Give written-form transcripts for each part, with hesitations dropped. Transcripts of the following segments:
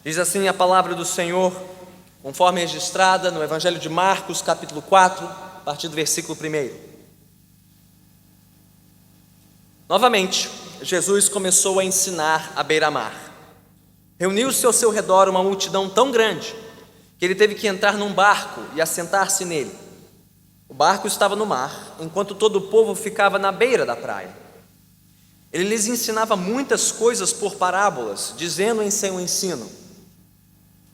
Diz assim a palavra do Senhor, conforme registrada no Evangelho de Marcos, capítulo 4, a partir do versículo 1. Novamente, Jesus começou a ensinar à beira-mar. Reuniu-se ao seu redor uma multidão tão grande que ele teve que entrar num barco e assentar-se nele. O barco estava no mar, enquanto todo o povo ficava na beira da praia. Ele lhes ensinava muitas coisas por parábolas, dizendo em seu ensino: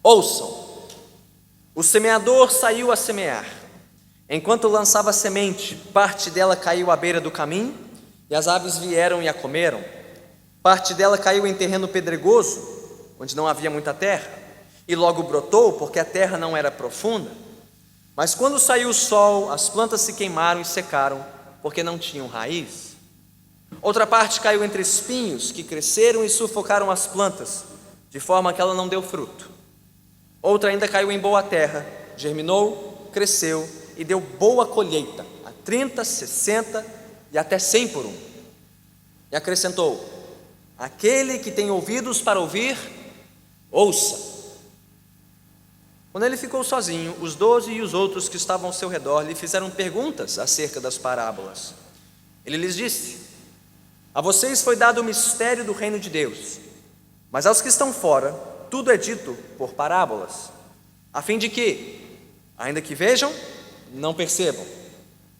ouçam, o semeador saiu a semear. Enquanto lançava a semente, parte dela caiu à beira do caminho, e as aves vieram e a comeram. Parte dela caiu em terreno pedregoso, onde não havia muita terra, e logo brotou, porque a terra não era profunda. Mas quando saiu o sol, as plantas se queimaram e secaram, porque não tinham raiz. Outra parte caiu entre espinhos, que cresceram e sufocaram as plantas, de forma que ela não deu fruto. Outra ainda caiu em boa terra, germinou, cresceu e deu boa colheita, a 30, 60 e até 100 por um. E acrescentou: aquele que tem ouvidos para ouvir, ouça. Quando ele ficou sozinho, os 12 e os outros que estavam ao seu redor lhe fizeram perguntas acerca das parábolas. Ele lhes disse: a vocês foi dado o mistério do reino de Deus, mas aos que estão fora, tudo é dito por parábolas, a fim de que, ainda que vejam, não percebam,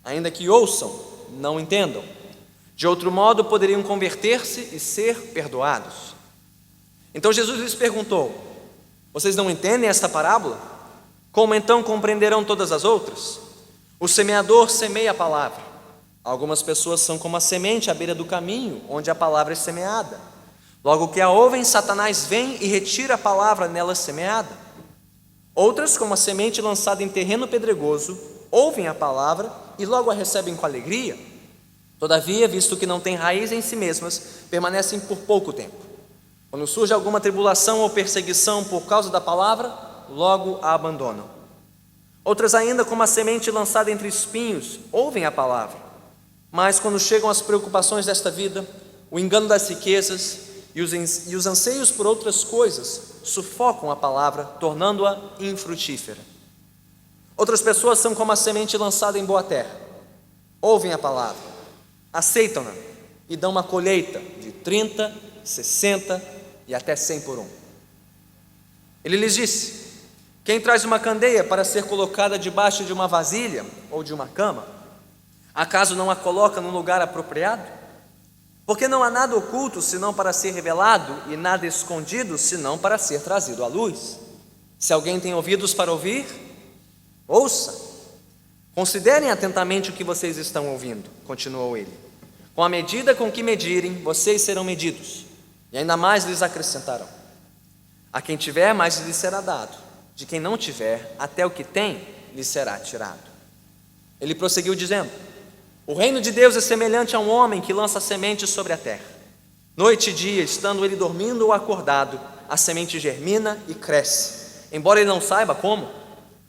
ainda que ouçam, não entendam. De outro modo, poderiam converter-se e ser perdoados. Então Jesus lhes perguntou: vocês não entendem esta parábola? Como então compreenderão todas as outras? O semeador semeia a palavra. Algumas pessoas são como a semente à beira do caminho, onde a palavra é semeada. Logo que a ouvem, Satanás vem e retira a palavra nela semeada. Outras, como a semente lançada em terreno pedregoso, ouvem a palavra e logo a recebem com alegria. Todavia, visto que não têm raiz em si mesmas, permanecem por pouco tempo. Quando surge alguma tribulação ou perseguição por causa da palavra, logo a abandonam. Outras ainda, como a semente lançada entre espinhos, ouvem a palavra, mas quando chegam as preocupações desta vida, o engano das riquezas e os anseios por outras coisas sufocam a palavra, tornando-a infrutífera. Outras pessoas são como a semente lançada em boa terra. Ouvem a palavra, aceitam-na e dão uma colheita de 30, 60 e até 100 por um. Ele lhes disse: quem traz uma candeia para ser colocada debaixo de uma vasilha ou de uma cama, acaso não a coloca num lugar apropriado? Porque não há nada oculto senão para ser revelado, e nada escondido senão para ser trazido à luz. Se alguém tem ouvidos para ouvir, ouça. Considerem atentamente o que vocês estão ouvindo, continuou ele. Com a medida com que medirem, vocês serão medidos, e ainda mais lhes acrescentarão. A quem tiver, mais lhe será dado. De quem não tiver, até o que tem lhe será tirado. Ele prosseguiu dizendo: o reino de Deus é semelhante a um homem que lança semente sobre a terra. Noite e dia, estando ele dormindo ou acordado, a semente germina e cresce, embora ele não saiba como.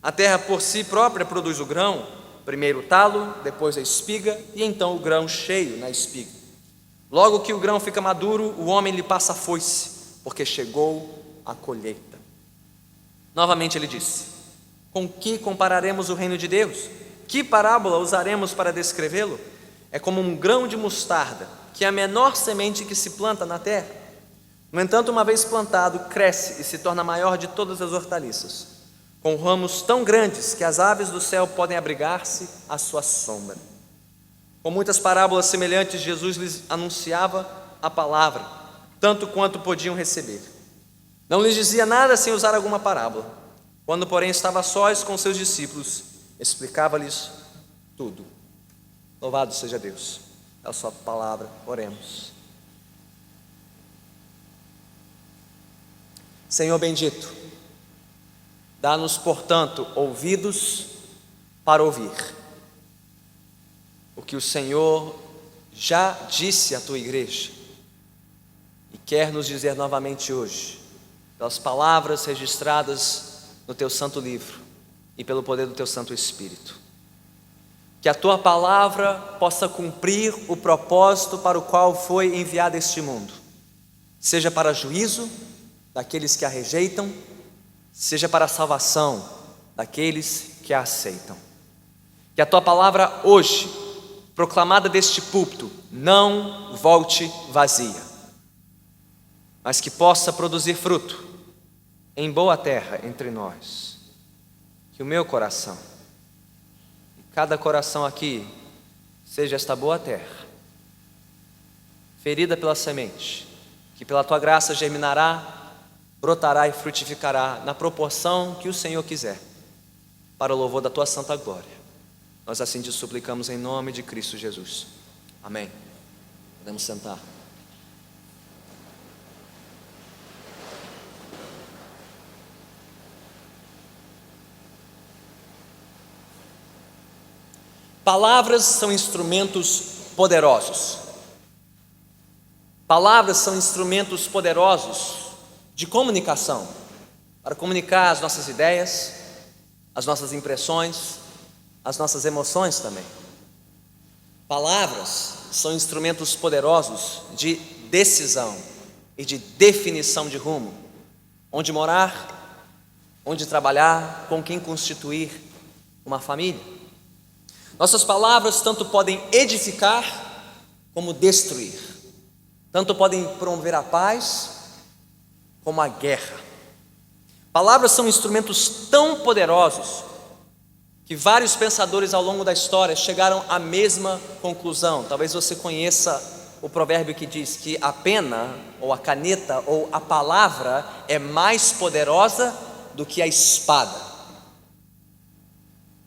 A terra por si própria produz o grão, primeiro o talo, depois a espiga e então o grão cheio na espiga. Logo que o grão fica maduro, o homem lhe passa a foice, porque chegou a colheita. Novamente ele disse: com que compararemos o reino de Deus? Que parábola usaremos para descrevê-lo? É como um grão de mostarda, que é a menor semente que se planta na terra. No entanto, uma vez plantado, cresce e se torna a maior de todas as hortaliças, com ramos tão grandes que as aves do céu podem abrigar-se à sua sombra. Com muitas parábolas semelhantes, Jesus lhes anunciava a palavra, tanto quanto podiam receber. Não lhes dizia nada sem usar alguma parábola. Quando, porém, estava a sós com seus discípulos, explicava-lhes tudo. Louvado seja Deus, é a sua palavra. Oremos. Senhor bendito, dá-nos, portanto, ouvidos para ouvir o que o Senhor já disse à tua igreja e quer nos dizer novamente hoje, pelas palavras registradas no teu santo livro e pelo poder do teu Santo Espírito. Que a tua palavra possa cumprir o propósito para o qual foi enviada a este mundo, seja para juízo, daqueles que a rejeitam, seja para a salvação daqueles que a aceitam. Que a tua palavra hoje, proclamada deste púlpito, não volte vazia, mas que possa produzir fruto em boa terra entre nós. Que o meu coração, e cada coração aqui, seja esta boa terra, ferida pela semente, que pela tua graça germinará, brotará e frutificará na proporção que o Senhor quiser, para o louvor da tua santa glória. Nós assim te suplicamos em nome de Cristo Jesus. Amém. Podemos sentar. Palavras são instrumentos poderosos. Palavras são instrumentos poderosos de comunicação, para comunicar as nossas ideias, as nossas impressões, as nossas emoções também. Palavras são instrumentos poderosos de decisão e de definição de rumo, onde morar, onde trabalhar, com quem constituir uma família. Nossas palavras tanto podem edificar como destruir, tanto podem promover a paz como a guerra. Palavras são instrumentos tão poderosos que vários pensadores ao longo da história chegaram à mesma conclusão. Talvez você conheça o provérbio que diz que a pena, ou a caneta, ou a palavra é mais poderosa do que a espada.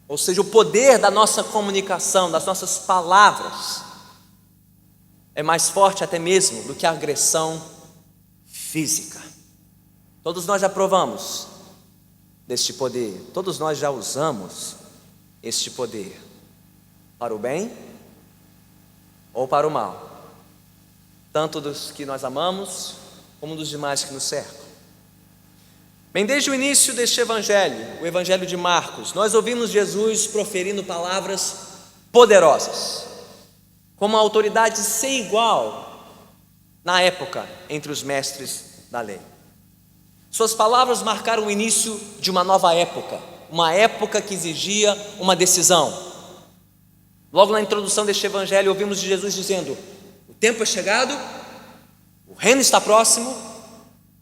Ou seja, o poder da nossa comunicação, das nossas palavras, é mais forte até mesmo do que a agressão física. Todos nós já provamos deste poder, todos nós já usamos este poder, para o bem ou para o mal, tanto dos que nós amamos, como dos demais que nos cercam. Bem, desde o início deste evangelho, o evangelho de Marcos, nós ouvimos Jesus proferindo palavras poderosas, com uma autoridade sem igual na época entre os mestres da lei. Suas palavras marcaram o início de uma nova época, uma época que exigia uma decisão. Logo na introdução deste evangelho, ouvimos de Jesus dizendo: o tempo é chegado, o reino está próximo,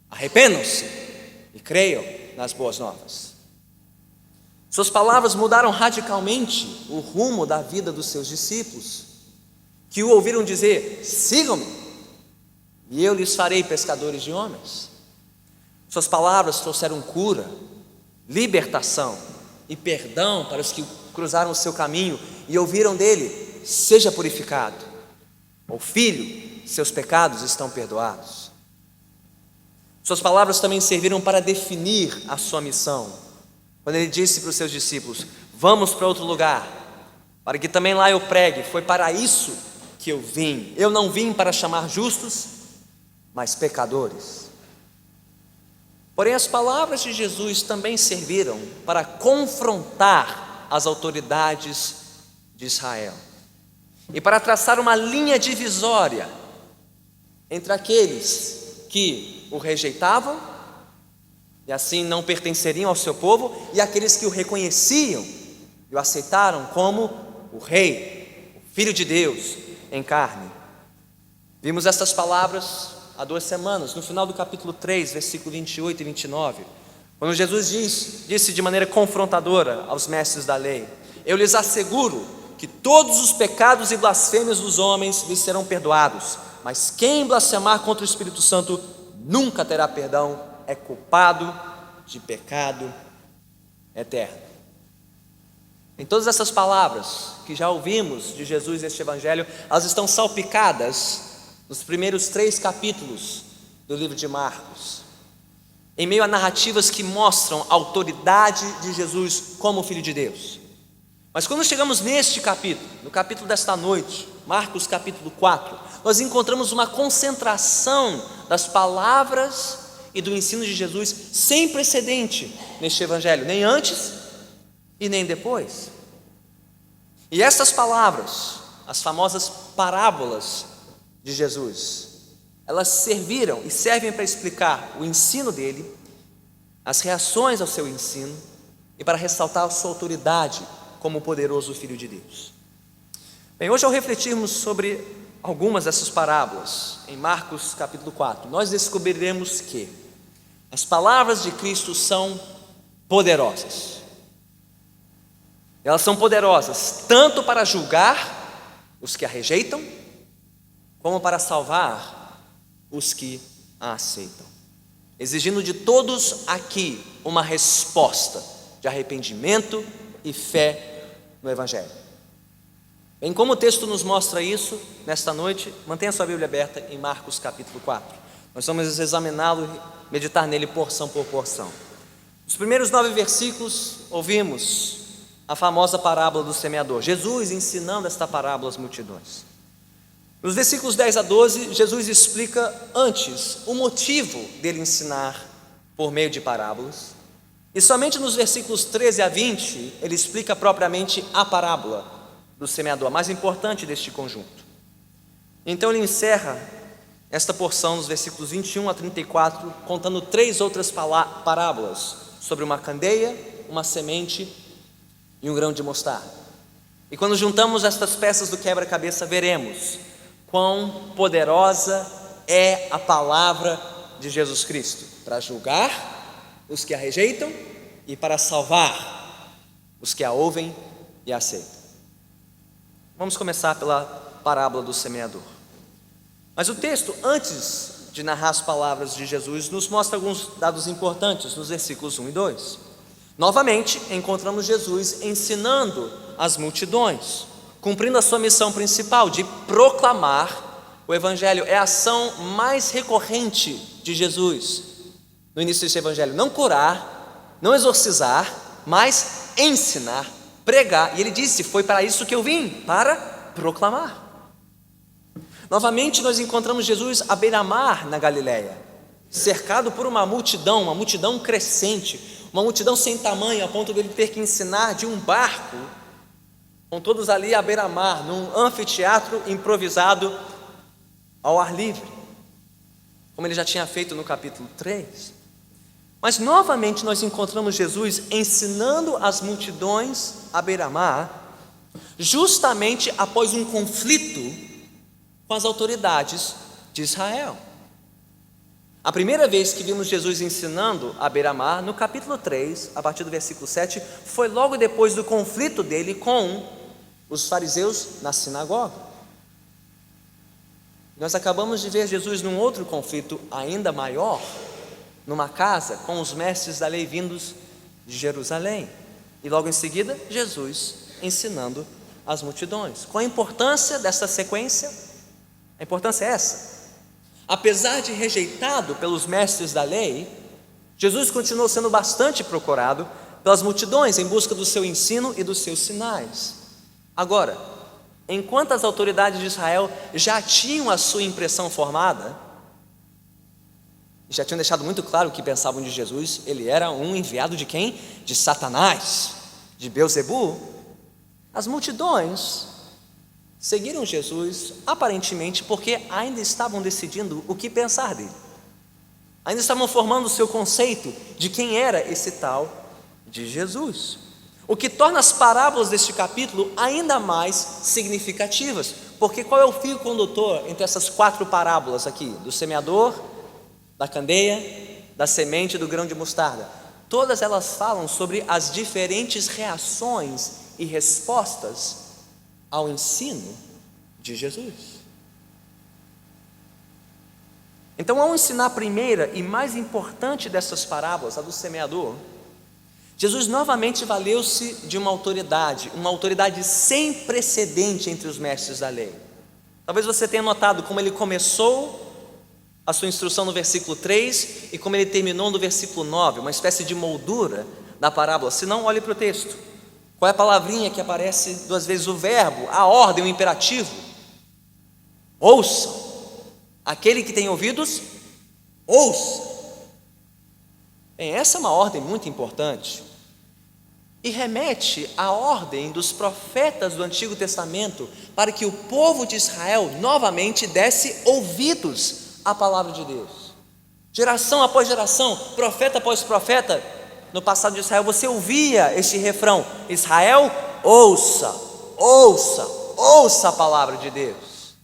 arrependam-se e creiam nas boas novas. Suas palavras mudaram radicalmente o rumo da vida dos seus discípulos, que o ouviram dizer: sigam-me, e eu lhes farei pescadores de homens. Suas palavras trouxeram cura, libertação e perdão para os que cruzaram o seu caminho e ouviram dele: seja purificado, ou filho, seus pecados estão perdoados. Suas palavras também serviram para definir a sua missão, quando ele disse para os seus discípulos: vamos para outro lugar, para que também lá eu pregue. Foi para isso que eu vim. Eu não vim para chamar justos, mas pecadores. Porém, as palavras de Jesus também serviram para confrontar as autoridades de Israel e para traçar uma linha divisória entre aqueles que o rejeitavam e assim não pertenceriam ao seu povo, e aqueles que o reconheciam e o aceitaram como o Rei, o Filho de Deus em carne. Vimos estas palavras há 2 semanas, no final do capítulo 3, versículo 28 e 29, quando Jesus disse de maneira confrontadora aos mestres da lei: eu lhes asseguro que todos os pecados e blasfêmias dos homens lhes serão perdoados, mas quem blasfemar contra o Espírito Santo nunca terá perdão, é culpado de pecado eterno. Em todas essas palavras que já ouvimos de Jesus neste evangelho, elas estão salpicadas nos primeiros 3 capítulos do livro de Marcos, em meio a narrativas que mostram a autoridade de Jesus como Filho de Deus. Mas quando chegamos neste capítulo, no capítulo desta noite, Marcos capítulo 4, nós encontramos uma concentração das palavras e do ensino de Jesus sem precedente neste evangelho, nem antes e nem depois. E essas palavras, as famosas parábolas de Jesus, elas serviram e servem para explicar o ensino dele, as reações ao seu ensino e para ressaltar a sua autoridade como o poderoso Filho de Deus. Bem, hoje ao refletirmos sobre algumas dessas parábolas, em Marcos capítulo 4, nós descobriremos que as palavras de Cristo são poderosas. Elas são poderosas tanto para julgar os que a rejeitam, como para salvar os que a aceitam, exigindo de todos aqui uma resposta de arrependimento e fé no Evangelho. Bem, como o texto nos mostra isso, nesta noite, mantenha sua Bíblia aberta em Marcos capítulo 4. Nós vamos examiná-lo e meditar nele porção por porção. Nos primeiros 9 versículos, ouvimos a famosa parábola do semeador, Jesus ensinando esta parábola às multidões. Nos versículos 10 a 12, Jesus explica antes o motivo dele ensinar por meio de parábolas, e somente nos versículos 13 a 20, ele explica propriamente a parábola do semeador, a mais importante deste conjunto. Então ele encerra esta porção nos versículos 21 a 34, contando 3 outras parábolas sobre uma candeia, uma semente e um grão de mostarda. E quando juntamos estas peças do quebra-cabeça, veremos quão poderosa é a palavra de Jesus Cristo para julgar os que a rejeitam e para salvar os que a ouvem e a aceitam. Vamos começar pela parábola do semeador. Mas o texto, antes de narrar as palavras de Jesus, nos mostra alguns dados importantes nos versículos 1 e 2. Novamente, encontramos Jesus ensinando as multidões, cumprindo a sua missão principal de proclamar o Evangelho. É a ação mais recorrente de Jesus no início desse Evangelho: não curar, não exorcizar, mas ensinar, pregar. E ele disse: foi para isso que eu vim, para proclamar. Novamente nós encontramos Jesus à beira-mar na Galileia, cercado por uma multidão crescente, uma multidão sem tamanho, a ponto de ele ter que ensinar de um barco, com todos ali à beira-mar, num anfiteatro improvisado ao ar livre, como ele já tinha feito no capítulo 3. Mas novamente nós encontramos Jesus ensinando as multidões à beira-mar, justamente após um conflito com as autoridades de Israel. A primeira vez que vimos Jesus ensinando à beira-mar, no capítulo 3, a partir do versículo 7, foi logo depois do conflito dele com os fariseus na sinagoga. Nós acabamos de ver Jesus num outro conflito ainda maior, numa casa com os mestres da lei vindos de Jerusalém. E logo em seguida, Jesus ensinando as multidões. Qual a importância dessa sequência? A importância é essa: apesar de rejeitado pelos mestres da lei, Jesus continuou sendo bastante procurado pelas multidões em busca do seu ensino e dos seus sinais. Agora, enquanto as autoridades de Israel já tinham a sua impressão formada, já tinham deixado muito claro o que pensavam de Jesus, ele era um enviado de quem? De Satanás, de Beelzebu. As multidões seguiram Jesus aparentemente porque ainda estavam decidindo o que pensar dele, ainda estavam formando o seu conceito de quem era esse tal de Jesus, o que torna as parábolas deste capítulo ainda mais significativas, porque qual é o fio condutor entre essas 4 parábolas aqui, do semeador, da candeia, da semente e do grão de mostarda? Todas elas falam sobre as diferentes reações e respostas ao ensino de Jesus. Então, ao ensinar a primeira e mais importante dessas parábolas, a do semeador, Jesus novamente valeu-se de uma autoridade sem precedente entre os mestres da lei. Talvez você tenha notado como ele começou a sua instrução no versículo 3 e como ele terminou no versículo 9, uma espécie de moldura da parábola. Se não, olhe para o texto. Qual é a palavrinha que aparece 2 vezes? O verbo, a ordem, o imperativo. Ouçam. Aquele que tem ouvidos, ouça. Bem, essa é uma ordem muito importante e remete à ordem dos profetas do Antigo Testamento para que o povo de Israel novamente desse ouvidos a palavra de Deus. Geração após geração, profeta após profeta, no passado de Israel, você ouvia este refrão: Israel, ouça, ouça, ouça a palavra de Deus.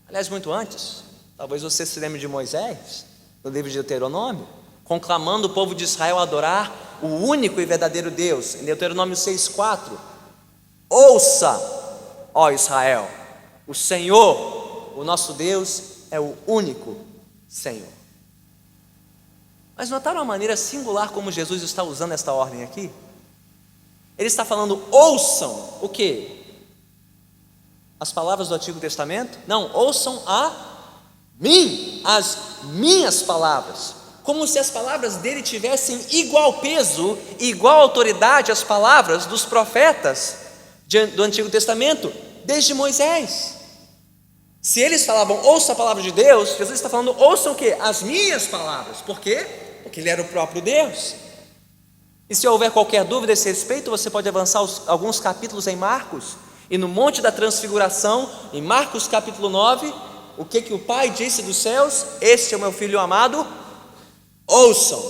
Aliás, muito antes, talvez você se lembre de Moisés, no livro de Deuteronômio, conclamando o povo de Israel a adorar o único e verdadeiro Deus, em Deuteronômio 6,4: ouça, ó Israel, o Senhor, o nosso Deus, é o único Senhor. Mas notaram a maneira singular como Jesus está usando esta ordem aqui? Ele está falando: ouçam o quê? As palavras do Antigo Testamento? Não, ouçam as minhas palavras, como se as palavras dele tivessem igual peso, igual autoridade às palavras dos profetas do Antigo Testamento, desde Moisés. Se eles falavam ouça a palavra de Deus, Jesus está falando ouçam o quê? As minhas palavras. Por quê? Porque ele era o próprio Deus. E se houver qualquer dúvida a esse respeito, você pode avançar alguns capítulos em Marcos, e no Monte da Transfiguração, em Marcos capítulo 9, o que o Pai disse dos céus: este é o meu Filho amado, ouçam.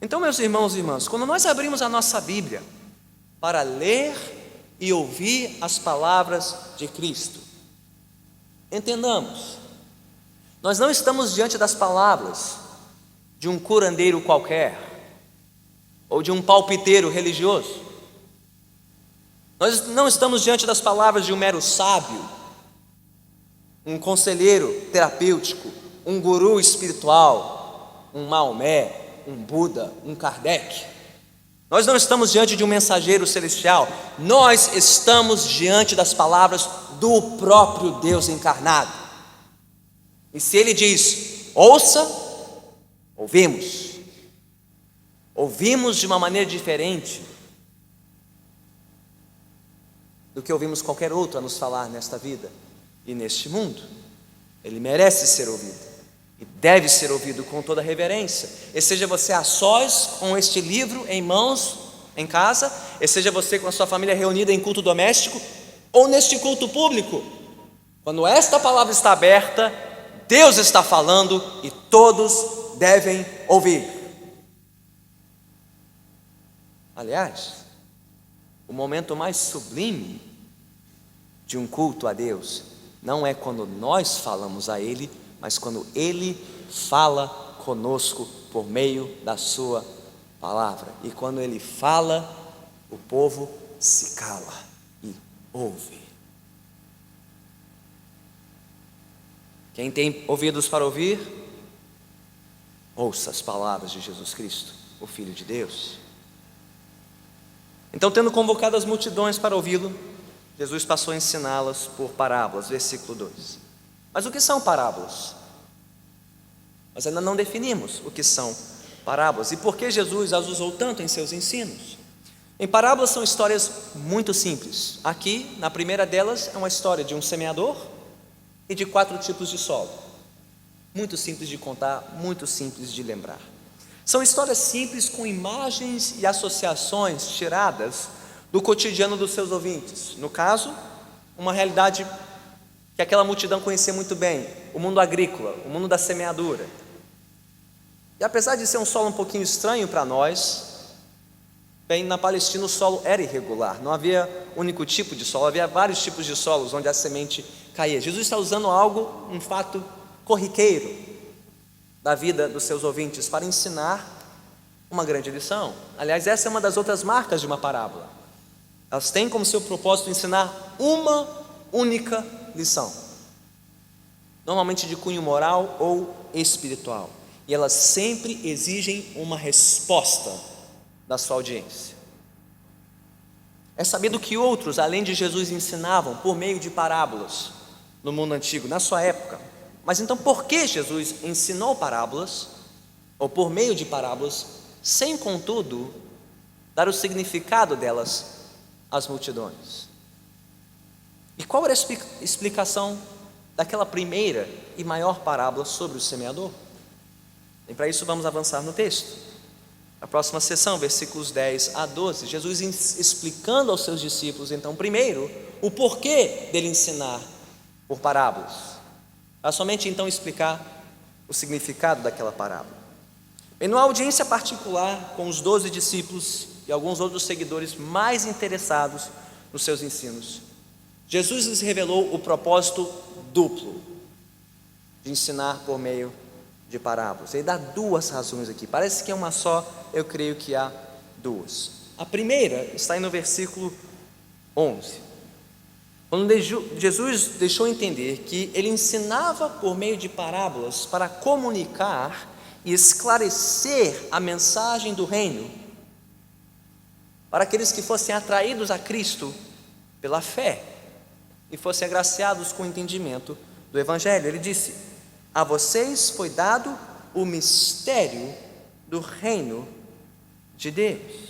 Então, meus irmãos e irmãs, quando nós abrimos a nossa Bíblia para ler e ouvir as palavras de Cristo, entendamos, nós não estamos diante das palavras de um curandeiro qualquer, ou de um palpiteiro religioso. Nós não estamos diante das palavras de um mero sábio, um conselheiro terapêutico, um guru espiritual, um Maomé, um Buda, um Kardec. Nós não estamos diante de um mensageiro celestial. Nós estamos diante das palavras do próprio Deus encarnado. E se ele diz ouça, ouvimos. Ouvimos de uma maneira diferente do que ouvimos qualquer outro a nos falar nesta vida e neste mundo. Ele merece ser ouvido e deve ser ouvido com toda reverência. E seja você a sós com este livro em mãos em casa, e seja você com a sua família reunida em culto doméstico, ou neste culto público, quando esta palavra está aberta, Deus está falando e todos devem ouvir. Aliás, o momento mais sublime de um culto a Deus não é quando nós falamos a Ele, mas quando Ele fala conosco por meio da sua palavra. E quando Ele fala, o povo se cala e ouve. Quem tem ouvidos para ouvir, ouça as palavras de Jesus Cristo, o Filho de Deus. Então, tendo convocado as multidões para ouvi-lo, Jesus passou a ensiná-las por parábolas, versículo 2. Mas o que são parábolas? Nós ainda não definimos o que são parábolas e por que Jesus as usou tanto em seus ensinos. Em parábolas são histórias muito simples. Aqui, na primeira delas, é uma história de um semeador e de 4 tipos de solo. Muito simples de contar, muito simples de lembrar. São histórias simples com imagens e associações tiradas do cotidiano dos seus ouvintes. No caso, uma realidade que aquela multidão conhecia muito bem, o mundo agrícola, o mundo da semeadura. E apesar de ser um solo um pouquinho estranho para nós, bem, na Palestina o solo era irregular, não havia um único tipo de solo, havia vários tipos de solos onde a semente caía. Jesus está usando algo, um fato corriqueiro da vida dos seus ouvintes para ensinar uma grande lição. Aliás, essa é uma das outras marcas de uma parábola. Elas têm como seu propósito ensinar uma única lição, normalmente de cunho moral ou espiritual, e elas sempre exigem uma resposta da sua audiência. É sabido que outros, além de Jesus, ensinavam por meio de parábolas no mundo antigo, na sua época. Mas então, por que Jesus ensinou parábolas, ou por meio de parábolas, sem, contudo, dar o significado delas às multidões? E qual era a explicação daquela primeira e maior parábola sobre o semeador? E para isso vamos avançar no texto. Na próxima sessão, versículos 10 a 12, Jesus explicando aos seus discípulos, então, primeiro, o porquê dele ensinar por parábolas, para somente então explicar o significado daquela parábola. Em uma audiência particular com os 12 discípulos e alguns outros seguidores mais interessados nos seus ensinos, Jesus lhes revelou o propósito duplo de ensinar por meio de parábolas. Ele dá duas razões aqui, parece que é uma só, eu creio que há duas. A primeira está aí no versículo 11, quando Jesus deixou entender que ele ensinava por meio de parábolas para comunicar e esclarecer a mensagem do reino para aqueles que fossem atraídos a Cristo pela fé e fossem agraciados com o entendimento do Evangelho. Ele disse: a vocês foi dado o mistério do reino de Deus.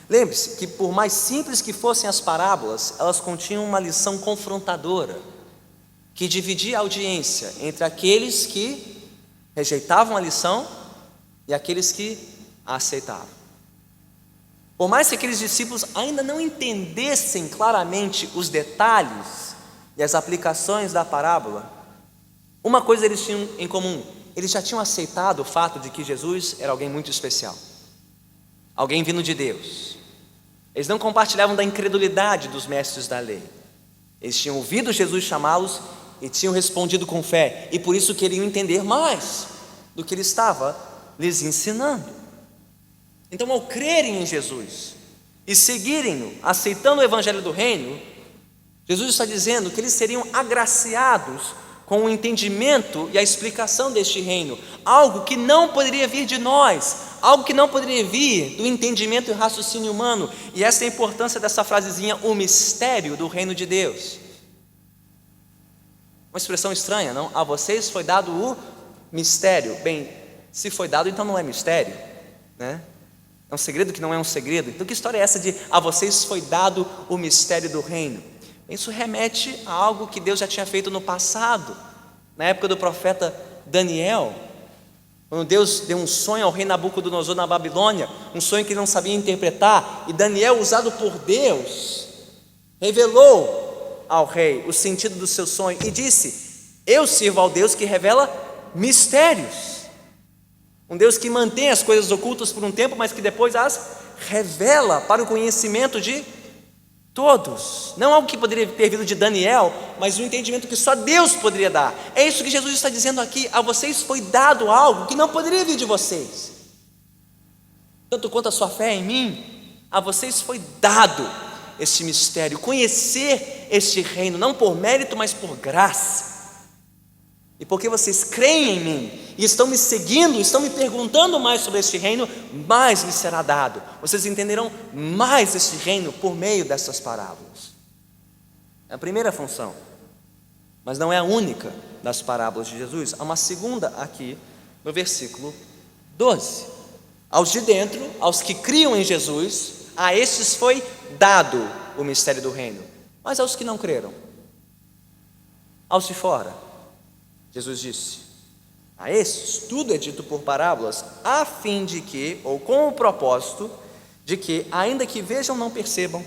Lembre-se que por mais simples que fossem as parábolas, elas continham uma lição confrontadora, que dividia a audiência entre aqueles que rejeitavam a lição e aqueles que a aceitavam. Por mais que aqueles discípulos ainda não entendessem claramente os detalhes e as aplicações da parábola, uma coisa eles tinham em comum: eles já tinham aceitado o fato de que Jesus era alguém muito especial, alguém vindo de Deus. Eles não compartilhavam da incredulidade dos mestres da lei. Eles tinham ouvido Jesus chamá-los e tinham respondido com fé, e por isso queriam entender mais do que ele estava lhes ensinando. Então, ao crerem em Jesus e seguirem-no, aceitando o evangelho do reino, Jesus está dizendo que eles seriam agraciados com o entendimento e a explicação deste reino, algo que não poderia vir de nós, algo que não poderia vir do entendimento e raciocínio humano. E essa é a importância dessa frasezinha, o mistério do reino de Deus. Uma expressão estranha, não? A vocês foi dado o mistério. Bem, se foi dado, então não é mistério, né? É um segredo que não é um segredo. Então que história é essa de a vocês foi dado o mistério do reino? Isso remete a algo que Deus já tinha feito no passado, na época do profeta Daniel, quando Deus deu um sonho ao rei Nabucodonosor na Babilônia, um sonho que ele não sabia interpretar, e Daniel, usado por Deus, revelou ao rei o sentido do seu sonho e disse: eu sirvo ao Deus que revela mistérios, um Deus que mantém as coisas ocultas por um tempo, mas que depois as revela para o conhecimento de todos. Não algo que poderia ter vindo de Daniel, mas um entendimento que só Deus poderia dar. É isso que Jesus está dizendo aqui: a vocês foi dado algo que não poderia vir de vocês, tanto quanto a sua fé em mim. A vocês foi dado este mistério, conhecer este reino, não por mérito, mas por graça. E porque vocês creem em mim e estão me seguindo, estão me perguntando mais sobre este reino, mais lhes será dado. Vocês entenderão mais este reino por meio dessas parábolas. É a primeira função, mas não é a única das parábolas de Jesus. Há uma segunda aqui no versículo 12. Aos de dentro, aos que criam em Jesus, a estes foi dado o mistério do reino. Mas aos que não creram, aos de fora, Jesus disse: a estes tudo é dito por parábolas, a fim de que, ou com o propósito de que, ainda que vejam não percebam,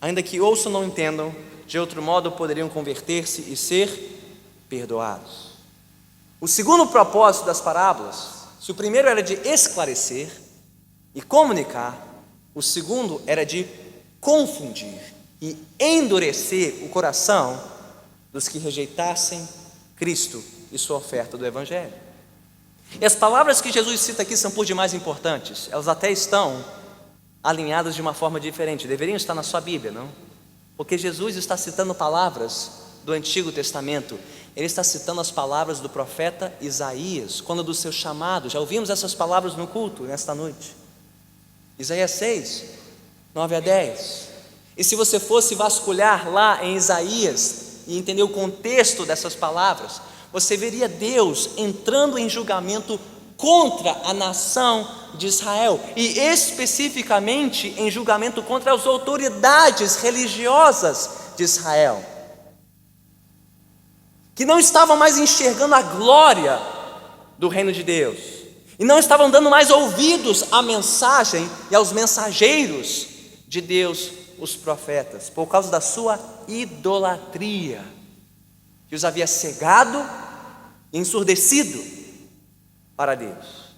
ainda que ouçam não entendam, de outro modo poderiam converter-se e ser perdoados. O segundo propósito das parábolas, se o primeiro era de esclarecer e comunicar, o segundo era de confundir e endurecer o coração dos que rejeitassem Cristo e sua oferta do Evangelho. E as palavras que Jesus cita aqui são por demais importantes. Elas até estão alinhadas de uma forma diferente, deveriam estar na sua Bíblia, não? Porque Jesus está citando palavras do Antigo Testamento. Ele está citando as palavras do profeta Isaías, quando do seu chamado. Já ouvimos essas palavras no culto nesta noite. Isaías 6, 9 a 10. E se você fosse vasculhar lá em Isaías e entender o contexto dessas palavras, você veria Deus entrando em julgamento contra a nação de Israel, e especificamente em julgamento contra as autoridades religiosas de Israel, que não estavam mais enxergando a glória do reino de Deus, e não estavam dando mais ouvidos à mensagem e aos mensageiros de Deus, os profetas, por causa da sua idolatria. que os havia cegado e ensurdecido para Deus.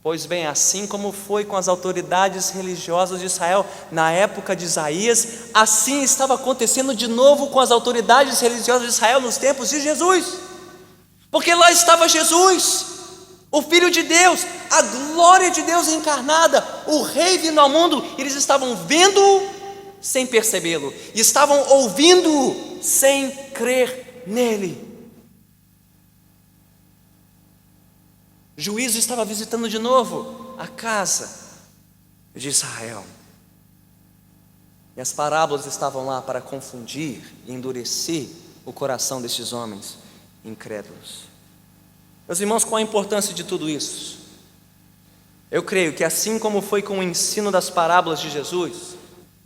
Pois bem, assim como foi com as autoridades religiosas de Israel na época de Isaías, assim estava acontecendo de novo com as autoridades religiosas de Israel nos tempos de Jesus. Porque lá estava Jesus, o Filho de Deus, a glória de Deus encarnada, o Rei vindo ao mundo. Eles estavam vendo-o sem percebê-lo, e estavam ouvindo-o sem crer nele. O juízo estava visitando de novo a casa de Israel. E as parábolas estavam lá para confundir e endurecer o coração destes homens incrédulos. Meus irmãos, qual a importância de tudo isso? Eu creio que assim como foi com o ensino das parábolas de Jesus,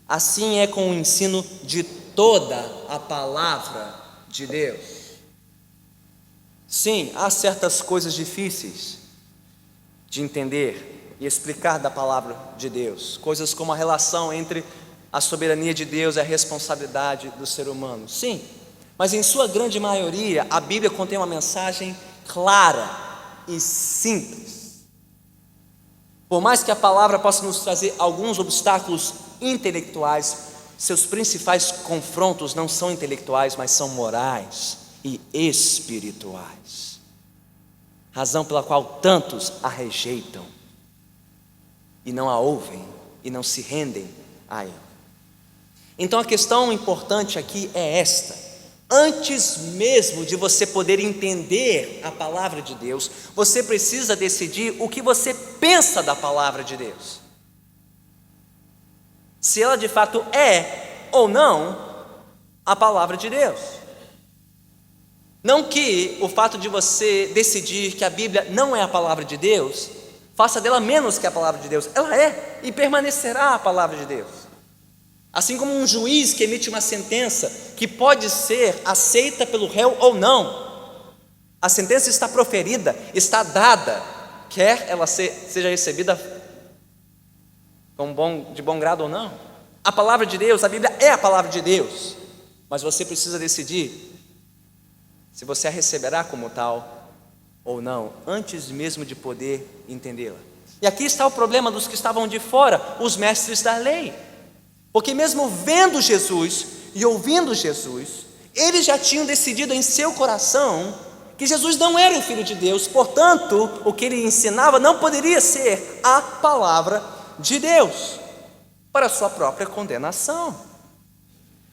assim é com o ensino de toda a palavra de Deus. Sim, há certas coisas difíceis de entender e explicar da palavra de Deus, coisas como a relação entre a soberania de Deus e a responsabilidade do ser humano. Sim, mas em sua grande maioria a Bíblia contém uma mensagem clara e simples. Por mais que a palavra possa nos trazer alguns obstáculos intelectuais, seus principais confrontos não são intelectuais, mas são morais e espirituais. Razão pela qual tantos a rejeitam e não a ouvem e não se rendem a ela. Então a questão importante aqui é esta: antes mesmo de você poder entender a palavra de Deus, você precisa decidir o que você pensa da palavra de Deus, se ela de fato é ou não a palavra de Deus. Não que o fato de você decidir que a Bíblia não é a palavra de Deus faça dela menos que a palavra de Deus. Ela é e permanecerá a palavra de Deus. Assim como um juiz que emite uma sentença que pode ser aceita pelo réu ou não, a sentença está proferida, está dada, quer ela seja recebida de bom grado ou não. A palavra de Deus, a Bíblia é a palavra de Deus, mas você precisa decidir se você a receberá como tal ou não, antes mesmo de poder entendê-la. E aqui está o problema dos que estavam de fora, os mestres da lei. Porque mesmo vendo Jesus e ouvindo Jesus, eles já tinham decidido em seu coração que Jesus não era o Filho de Deus, portanto, o que ele ensinava não poderia ser a palavra de Deus, para a sua própria condenação.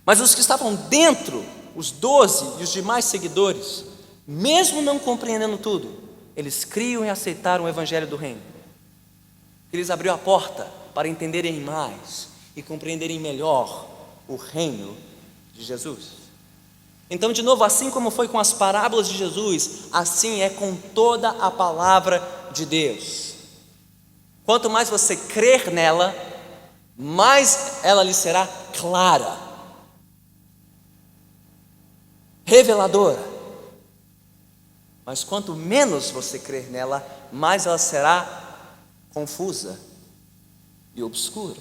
Mas os que estavam dentro, os 12 e os demais seguidores, mesmo não compreendendo tudo, eles criam e aceitaram o Evangelho do Reino. Eles abriu a porta para entenderem mais e compreenderem melhor o reino de Jesus. Então, de novo, assim como foi com as parábolas de Jesus, assim é com toda a palavra de Deus. Quanto mais você crer nela, mais ela lhe será clara, reveladora. Mas quanto menos você crer nela, mais ela será confusa e obscura.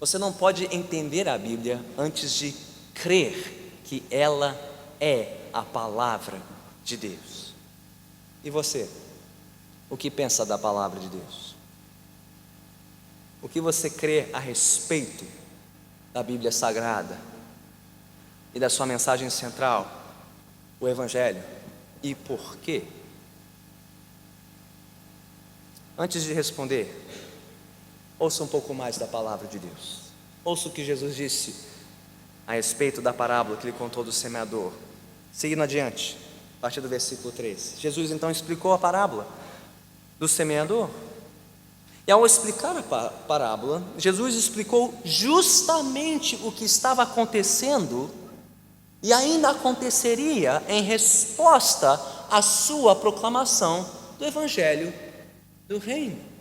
Você não pode entender a Bíblia antes de crer que ela é a palavra de Deus. E você? O que pensa da palavra de Deus? O que você crê a respeito da Bíblia Sagrada e da sua mensagem central, o Evangelho? E por quê? Antes de responder, ouça um pouco mais da palavra de Deus. Ouça o que Jesus disse a respeito da parábola que ele contou do semeador. Seguindo adiante, a partir do versículo 13. Jesus então explicou a parábola do semeador. E ao explicar a parábola, Jesus explicou justamente o que estava acontecendo e ainda aconteceria em resposta à sua proclamação do Evangelho do Reino.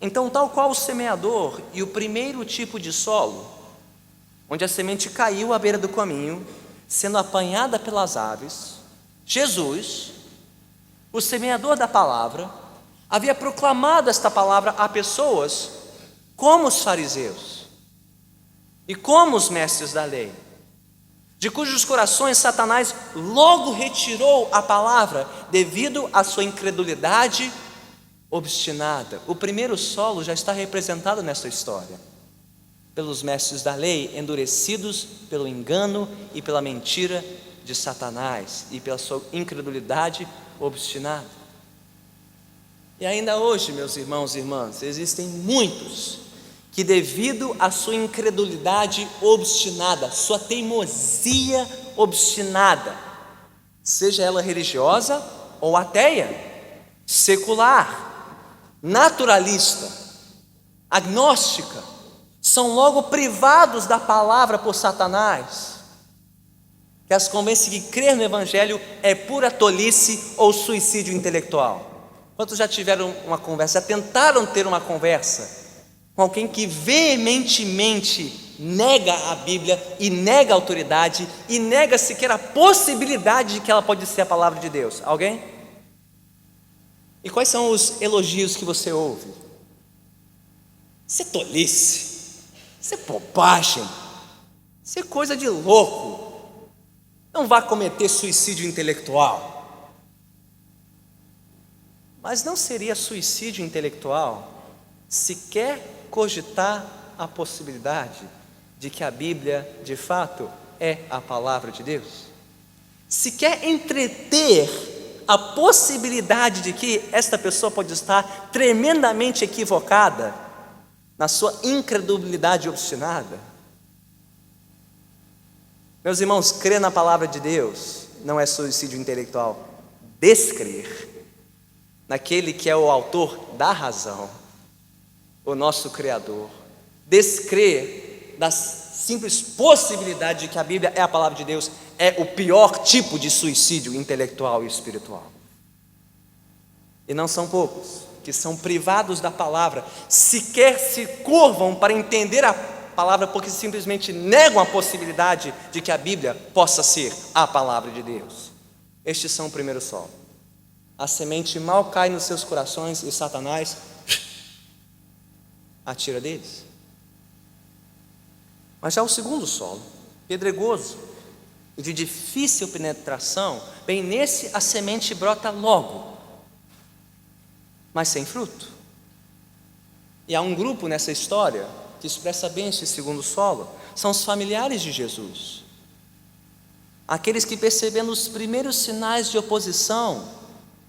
Então, tal qual o semeador e o primeiro tipo de solo, onde a semente caiu à beira do caminho, sendo apanhada pelas aves, Jesus, o semeador da palavra, havia proclamado esta palavra a pessoas como os fariseus, e como os mestres da lei, de cujos corações Satanás logo retirou a palavra devido à sua incredulidade obstinada. O primeiro solo já está representado nessa história, pelos mestres da lei, endurecidos pelo engano e pela mentira de Satanás e pela sua incredulidade obstinada. E ainda hoje, meus irmãos e irmãs, existem muitos que, devido à sua incredulidade obstinada, sua teimosia obstinada, seja ela religiosa ou ateia, secular, naturalista, agnóstica, são logo privados da palavra por Satanás, que as convence que crer no Evangelho é pura tolice ou suicídio intelectual. Quantos já tiveram uma conversa, já tentaram ter uma conversa com alguém que veementemente nega a Bíblia e nega a autoridade e nega sequer a possibilidade de que ela pode ser a palavra de Deus? Alguém? E quais são os elogios que você ouve? Isso é tolice, isso é bobagem, isso é coisa de louco, não vá cometer suicídio intelectual. Mas não seria suicídio intelectual sequer cogitar a possibilidade de que a Bíblia de fato é a palavra de Deus? Sequer entreter a possibilidade de que esta pessoa pode estar tremendamente equivocada na sua incredulidade obstinada? Meus irmãos, crer na palavra de Deus não é suicídio intelectual. Descrer naquele que é o autor da razão, o nosso Criador, descrer da simples possibilidade de que a Bíblia é a palavra de Deus, é o pior tipo de suicídio intelectual e espiritual. E não são poucos que são privados da palavra, sequer se curvam para entender a palavra, porque simplesmente negam a possibilidade de que a Bíblia possa ser a palavra de Deus. Estes são o primeiro solo. A semente mal cai nos seus corações e Satanás atira deles. Mas já o segundo solo, pedregoso e de difícil penetração, bem nesse a semente brota logo, mas sem fruto. E há um grupo nessa história que expressa bem esse segundo solo, são os familiares de Jesus, aqueles que, percebendo os primeiros sinais de oposição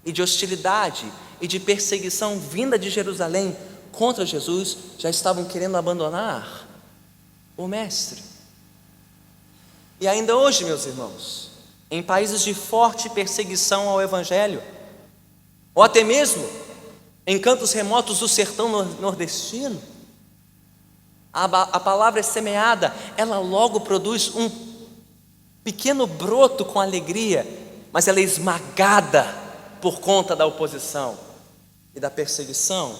e de hostilidade e de perseguição vinda de Jerusalém contra Jesus, já estavam querendo abandonar o Mestre. E ainda hoje, meus irmãos, em países de forte perseguição ao Evangelho, ou até mesmo em cantos remotos do sertão nordestino, a palavra é semeada, ela logo produz um pequeno broto com alegria, mas ela é esmagada por conta da oposição e da perseguição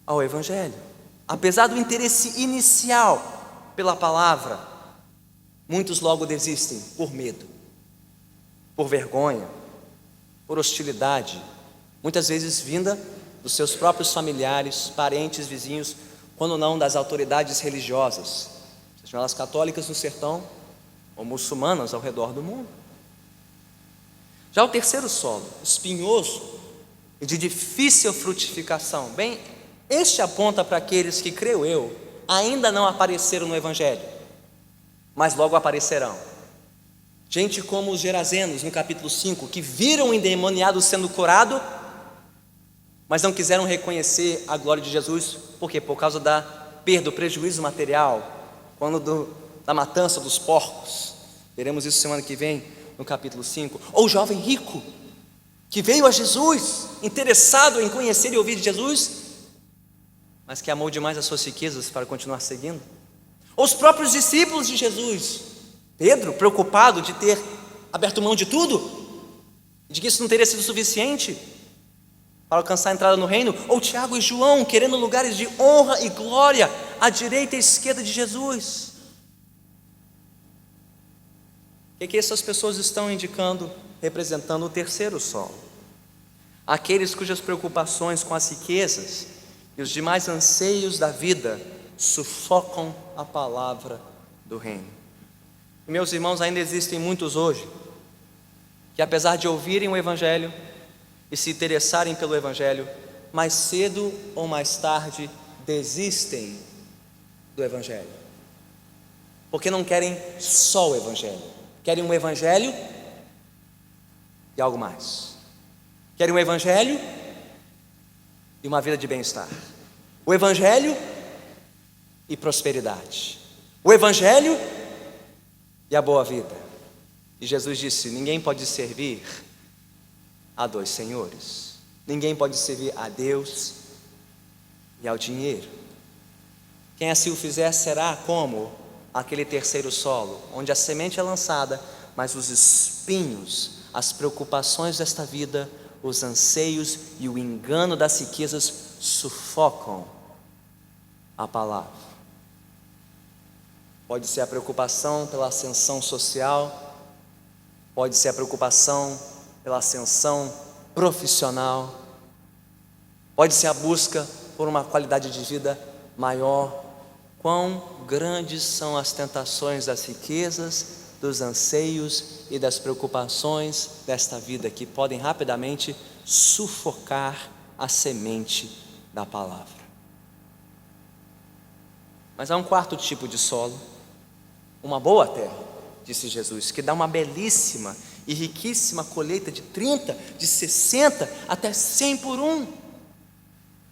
ao Evangelho. Apesar do interesse inicial pela palavra, muitos logo desistem por medo, por vergonha, por hostilidade, muitas vezes vinda dos seus próprios familiares, parentes, vizinhos, quando não das autoridades religiosas, sejam elas católicas no sertão ou muçulmanas ao redor do mundo. Já o terceiro solo, espinhoso e de difícil frutificação, bem, este aponta para aqueles que, creio eu, ainda não apareceram no Evangelho, mas logo aparecerão. Gente como os gerazenos no capítulo 5, que viram o endemoniado sendo curado, mas não quiseram reconhecer a glória de Jesus. Por quê? Por causa da perda, do prejuízo material, da matança dos porcos. Veremos isso semana que vem no capítulo 5. Ou o jovem rico, que veio a Jesus, interessado em conhecer e ouvir de Jesus, mas que amou demais as suas riquezas para continuar seguindo. Ou os próprios discípulos de Jesus, Pedro, preocupado de ter aberto mão de tudo, de que isso não teria sido suficiente para alcançar a entrada no reino. Ou Tiago e João, querendo lugares de honra e glória à direita e à esquerda de Jesus. O que essas pessoas estão indicando, representando o terceiro solo? Aqueles cujas preocupações com as riquezas e os demais anseios da vida sufocam a palavra do reino. E, meus irmãos, ainda existem muitos hoje que, apesar de ouvirem o Evangelho e se interessarem pelo Evangelho, mais cedo ou mais tarde desistem do Evangelho, porque não querem só o Evangelho, querem um Evangelho e algo mais. Querem um Evangelho e uma vida de bem-estar, o Evangelho e prosperidade, o Evangelho e a boa vida. E Jesus disse: ninguém pode servir a dois senhores, ninguém pode servir a Deus e ao dinheiro. Quem assim o fizer será como aquele terceiro solo, onde a semente é lançada, mas os espinhos, as preocupações desta vida, os anseios e o engano das riquezas sufocam a palavra. Pode ser a preocupação pela ascensão social, pode ser a preocupação pela ascensão profissional, pode ser a busca por uma qualidade de vida maior. Quão grandes são as tentações das riquezas, dos anseios e das preocupações desta vida, que podem rapidamente sufocar a semente da palavra. Mas há um quarto tipo de solo, uma boa terra, disse Jesus, que dá uma belíssima e riquíssima colheita de 30, de 60, até 100 por um,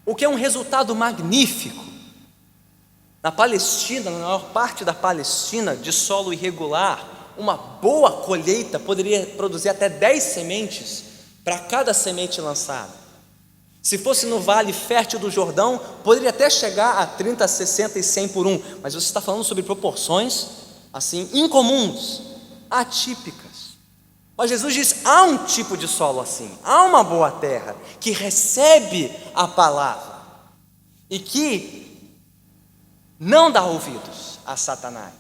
o que é um resultado magnífico. Na Palestina, na maior parte da Palestina, de solo irregular, uma boa colheita poderia produzir até 10 sementes para cada semente lançada. Se fosse no vale fértil do Jordão, poderia até chegar a 30, 60 e 100 por um, mas você está falando sobre proporções assim incomuns, atípicas. Mas Jesus diz: há um tipo de solo assim, há uma boa terra que recebe a palavra e que não dá ouvidos a Satanás,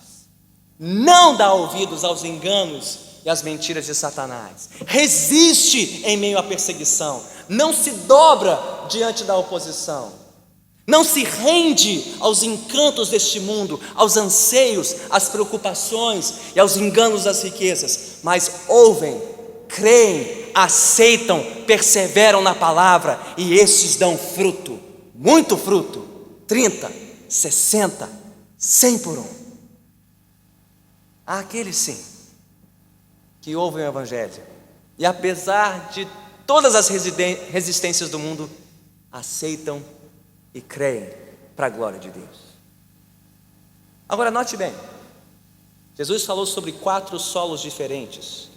não dá ouvidos aos enganos e às mentiras de Satanás, resiste em meio à perseguição, não se dobra diante da oposição, não se rende aos encantos deste mundo, aos anseios, às preocupações e aos enganos das riquezas, mas ouvem, creem, aceitam, perseveram na palavra, e estes dão fruto, muito fruto, 30, 60, 100 por um. Há aqueles sim que ouvem o Evangelho e, apesar de todas as resistências do mundo, aceitam e creem para a glória de Deus. Agora note bem, Jesus falou sobre 4 solos diferentes,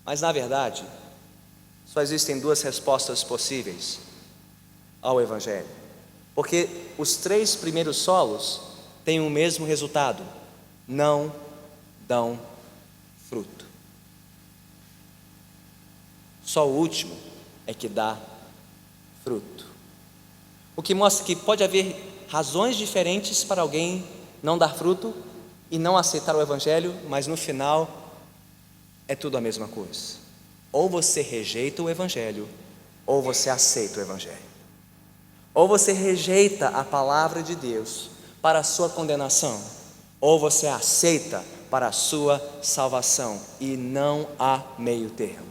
mas na verdade só existem 2 respostas possíveis ao Evangelho. Porque os 3 primeiros solos têm o mesmo resultado: não dão fruto. Só o último é que dá fruto. O que mostra que pode haver razões diferentes para alguém não dar fruto e não aceitar o Evangelho, mas no final é tudo a mesma coisa. Ou você rejeita o Evangelho, ou você aceita o Evangelho. Ou você rejeita a palavra de Deus para a sua condenação, ou você aceita para a sua salvação, e não há meio termo.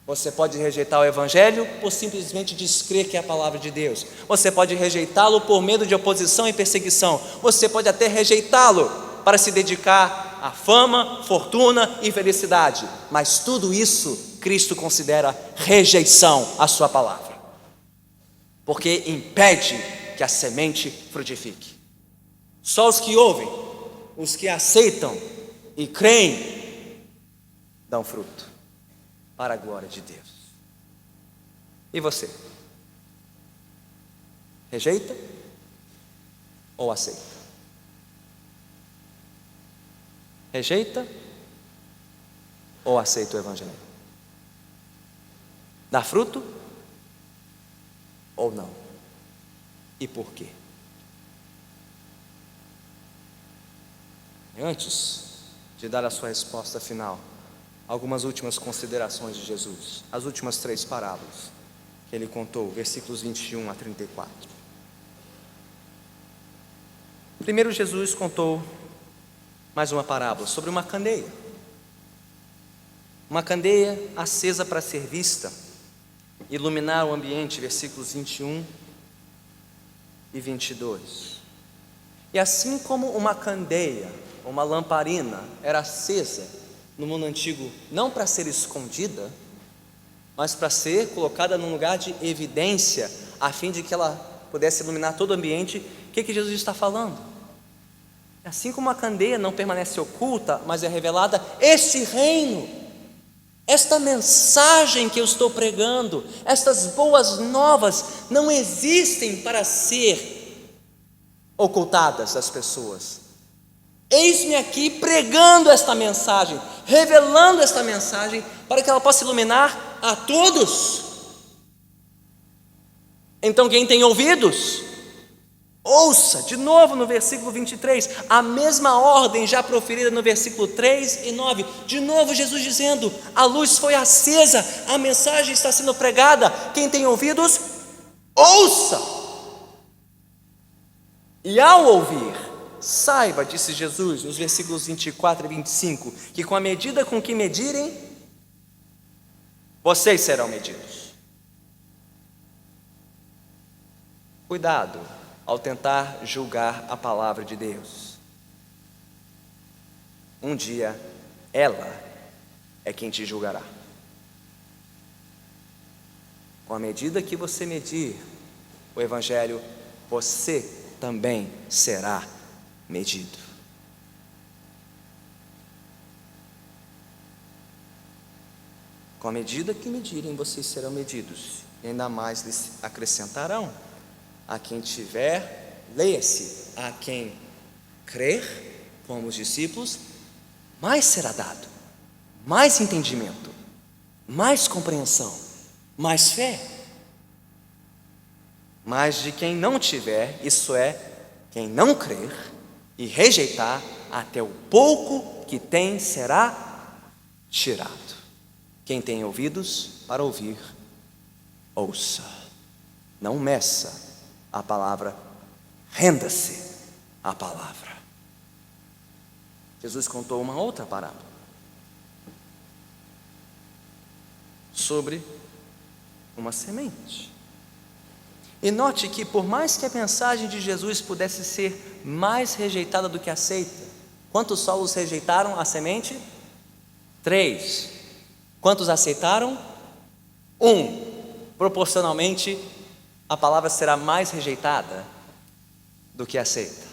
Você pode rejeitar o Evangelho por simplesmente descrer que é a palavra de Deus. Você pode rejeitá-lo por medo de oposição e perseguição. Você pode até rejeitá-lo para se dedicar a fama, fortuna e felicidade. Mas tudo isso Cristo considera rejeição à sua palavra, porque impede que a semente frutifique. Só os que ouvem, os que aceitam e creem, dão fruto para a glória de Deus. E você? Rejeita ou aceita? Rejeita ou aceita o Evangelho? Dá fruto ou não? E por quê? Antes de dar a sua resposta final, algumas últimas considerações de Jesus, as últimas 3 parábolas que ele contou, versículos 21 a 34. Primeiro, Jesus contou mais uma parábola sobre uma candeia. Uma candeia acesa para ser vista, iluminar o ambiente, versículos 21 e 22. E assim como uma candeia, uma lamparina, era acesa no mundo antigo, não para ser escondida, mas para ser colocada num lugar de evidência, a fim de que ela pudesse iluminar todo o ambiente, o que Jesus está falando? Assim como a candeia não permanece oculta, mas é revelada, este reino, esta mensagem que eu estou pregando, estas boas novas, não existem para ser ocultadas das pessoas. Eis-me aqui pregando esta mensagem, revelando esta mensagem, para que ela possa iluminar a todos. Então, quem tem ouvidos, ouça. De novo no versículo 23, a mesma ordem já proferida no versículo 3 e 9. De novo Jesus dizendo, a luz foi acesa, a mensagem está sendo pregada. Quem tem ouvidos, ouça. E ao ouvir, saiba, disse Jesus nos versículos 24 e 25, que com a medida com que medirem, vocês serão medidos. Cuidado ao tentar julgar a palavra de Deus. Um dia, ela é quem te julgará. Com a medida que você medir o Evangelho, você também será medido. Com a medida que medirem, vocês serão medidos, e ainda mais lhes acrescentarão. A quem tiver, leia-se, a quem crer, como os discípulos, mais será dado, mais entendimento, mais compreensão, mais fé. Mas de quem não tiver, isso é, quem não crer e rejeitar, até o pouco que tem será tirado. Quem tem ouvidos para ouvir, ouça. Não meça a palavra, renda-se à palavra. Jesus contou uma outra parábola sobre uma semente. E note que por mais que a mensagem de Jesus pudesse ser mais rejeitada do que aceita, quantos solos rejeitaram a semente? 3. Quantos aceitaram? 1. Proporcionalmente, a palavra será mais rejeitada do que aceita.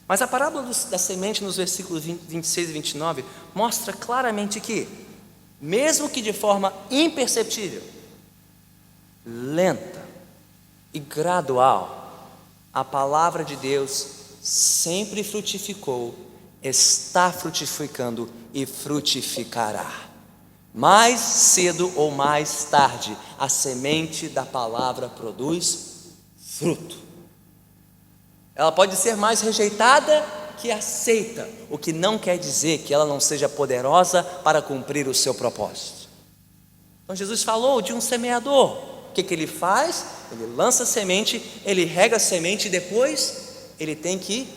Mas a parábola da semente nos versículos 26 e 29 mostra claramente que, mesmo que de forma imperceptível, lenta e gradual, a palavra de Deus sempre frutificou, está frutificando e frutificará. Mais cedo ou mais tarde, a semente da palavra produz fruto. Ela pode ser mais rejeitada que aceita, o que não quer dizer que ela não seja poderosa para cumprir o seu propósito. Então Jesus falou de um semeador. O que ele faz? Ele lança a semente, ele rega a semente e depois ele tem que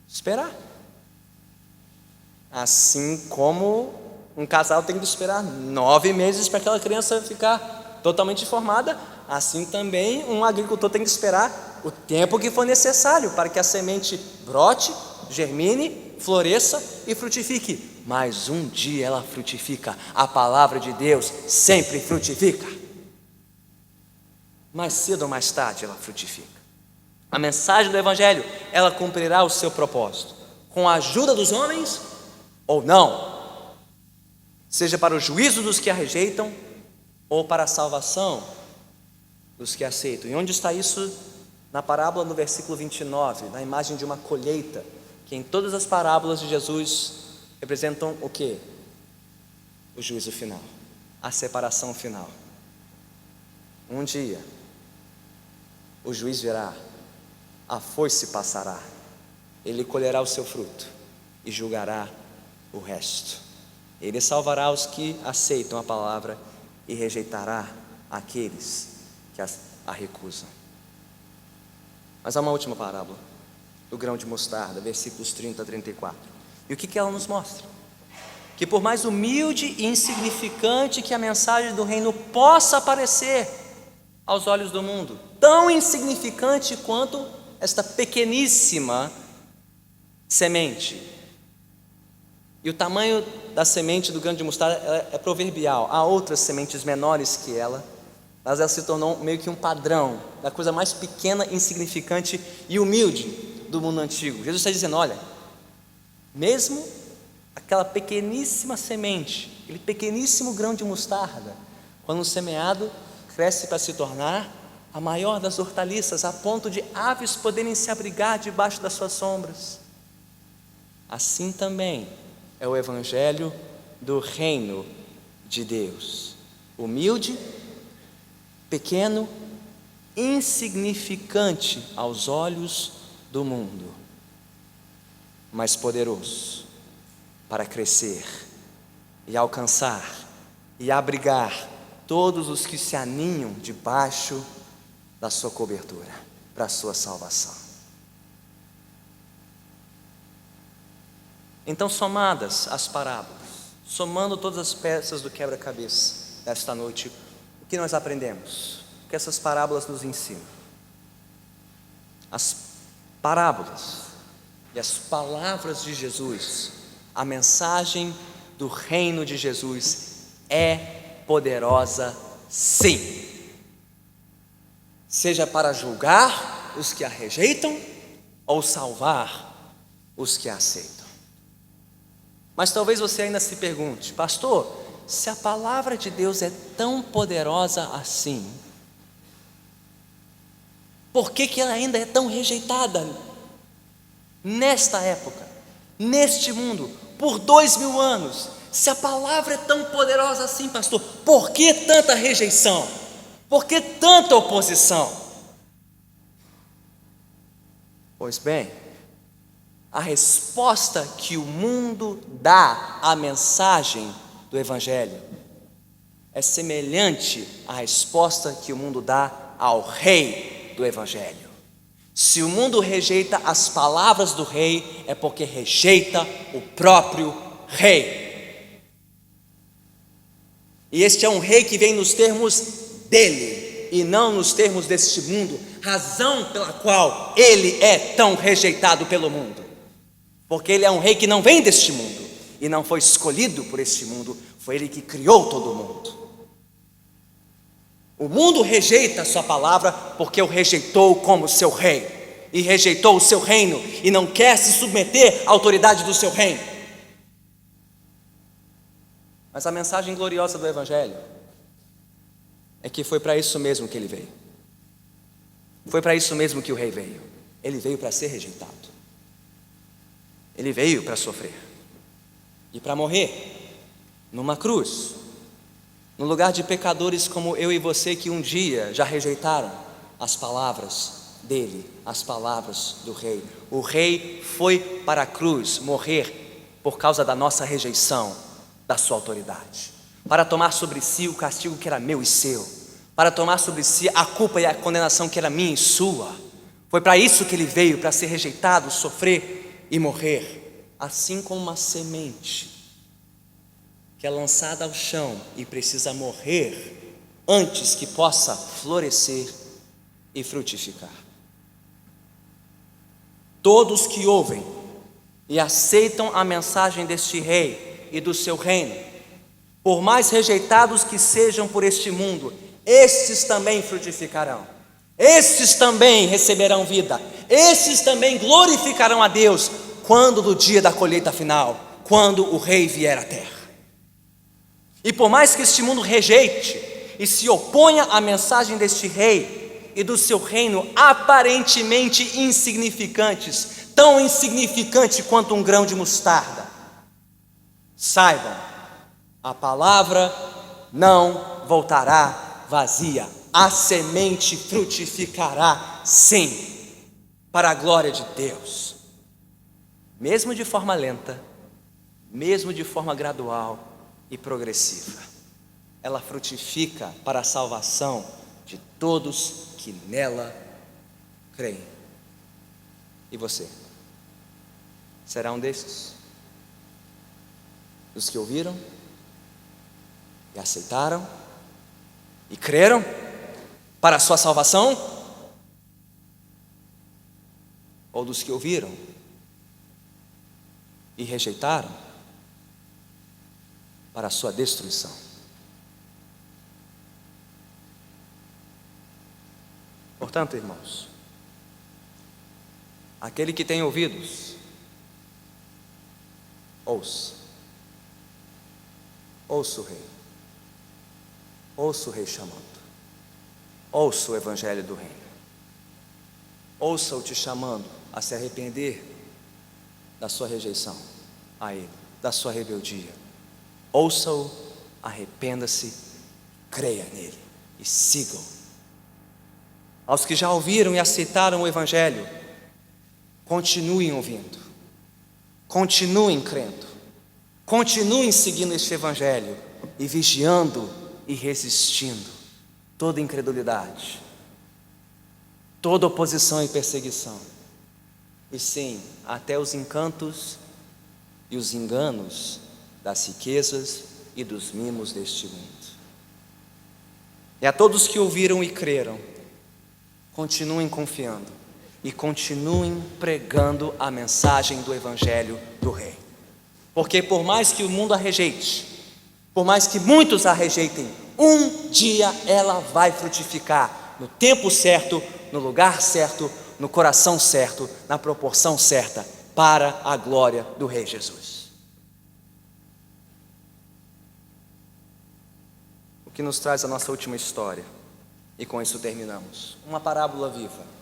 esperar. Assim como um casal tem que esperar 9 meses para aquela criança ficar totalmente formada, assim também um agricultor tem que esperar o tempo que for necessário para que a semente brote, germine, floresça e frutifique. Mas um dia ela frutifica. A palavra de Deus sempre frutifica. Mais cedo ou mais tarde ela frutifica. A mensagem do Evangelho, ela cumprirá o seu propósito, com a ajuda dos homens ou não, seja para o juízo dos que a rejeitam ou para a salvação dos que a aceitam. E onde está isso? Na parábola no versículo 29, na imagem de uma colheita, que em todas as parábolas de Jesus representam o quê? O juízo final, a separação final. Um dia o juiz virá, a foice passará, ele colherá o seu fruto e julgará o resto. Ele salvará os que aceitam a palavra e rejeitará aqueles que a recusam. Mas há uma última parábola do grão de mostarda, versículos 30 a 34. E o que ela nos mostra? Que por mais humilde e insignificante que a mensagem do reino possa parecer aos olhos do mundo, tão insignificante quanto esta pequeníssima semente. E o tamanho da semente do grão de mostarda é proverbial. Há outras sementes menores que ela, mas ela se tornou meio que um padrão da coisa mais pequena, insignificante e humilde do mundo antigo. Jesus está dizendo: olha, mesmo aquela pequeníssima semente, aquele pequeníssimo grão de mostarda, quando semeado, cresce para se tornar a maior das hortaliças, a ponto de aves poderem se abrigar debaixo das suas sombras. Assim também é o evangelho do reino de Deus, humilde, pequeno, insignificante aos olhos do mundo, mas poderoso para crescer e alcançar e abrigar todos os que se aninham debaixo da sua cobertura, para a sua salvação. Então, somadas as parábolas, somando todas as peças do quebra-cabeça desta noite, o que nós aprendemos? O que essas parábolas nos ensinam? As parábolas e as palavras de Jesus, a mensagem do reino de Jesus é poderosa, sim, seja para julgar os que a rejeitam ou salvar os que a aceitam. Mas talvez você ainda se pergunte: pastor, se a palavra de Deus é tão poderosa assim, por que ela ainda é tão rejeitada nesta época, neste mundo, por 2000 anos? Se a palavra é tão poderosa assim, pastor, por que tanta rejeição? Por que tanta oposição? Pois bem, a resposta que o mundo dá à mensagem do Evangelho é semelhante à resposta que o mundo dá ao Rei do Evangelho. Se o mundo rejeita as palavras do Rei, é porque rejeita o próprio Rei. E este é um Rei que vem nos termos dele e não nos termos deste mundo, razão pela qual ele é tão rejeitado pelo mundo. Porque ele é um rei que não vem deste mundo e não foi escolhido por este mundo, foi ele que criou todo mundo. O mundo rejeita a sua palavra porque o rejeitou como seu rei, e rejeitou o seu reino, e não quer se submeter à autoridade do seu reino. Mas a mensagem gloriosa do Evangelho é que foi para isso mesmo que ele veio. Foi para isso mesmo que o rei veio. Ele veio para ser rejeitado. Ele veio para sofrer e para morrer numa cruz, no lugar de pecadores como eu e você, que um dia já rejeitaram as palavras dele, as palavras do rei. O rei foi para a cruz morrer por causa da nossa rejeição da sua autoridade, para tomar sobre si o castigo que era meu e seu, para tomar sobre si a culpa e a condenação que era minha e sua. Foi para isso que ele veio, para ser rejeitado, sofrer e morrer, assim como uma semente que é lançada ao chão e precisa morrer antes que possa florescer e frutificar. Todos que ouvem e aceitam a mensagem deste rei e do seu reino, por mais rejeitados que sejam por este mundo, estes também frutificarão, estes também receberão vida, estes também glorificarão a Deus quando do dia da colheita final, quando o rei vier à terra. E por mais que este mundo rejeite e se oponha à mensagem deste rei e do seu reino aparentemente insignificantes, tão insignificante quanto um grão de mostarda, saibam, a palavra não voltará vazia, a semente frutificará sim, para a glória de Deus, mesmo de forma lenta, mesmo de forma gradual e progressiva. Ela frutifica para a salvação de todos que nela creem. E você? Será um desses? Dos que ouviram e aceitaram e creram para a sua salvação? Ou dos que ouviram e rejeitaram para a sua destruição? Portanto, irmãos, aquele que tem ouvidos, ouça. Ouça o rei. Ouça o rei chamando. Ouça o evangelho do reino. Ouça-o te chamando a se arrepender da sua rejeição a ele, da sua rebeldia. Ouça-o, arrependa-se, creia nele e siga-o. Aos que já ouviram e aceitaram o evangelho, continuem ouvindo, continuem crendo, continuem seguindo este evangelho e vigiando e resistindo toda incredulidade, toda oposição e perseguição, e sim, até os encantos e os enganos das riquezas e dos mimos deste mundo. E a todos que ouviram e creram, continuem confiando e continuem pregando a mensagem do evangelho do rei. Porque por mais que o mundo a rejeite, por mais que muitos a rejeitem, um dia ela vai frutificar no tempo certo, no lugar certo, no coração certo, na proporção certa, para a glória do Rei Jesus. O que nos traz a nossa última história, e com isso terminamos. Uma parábola viva.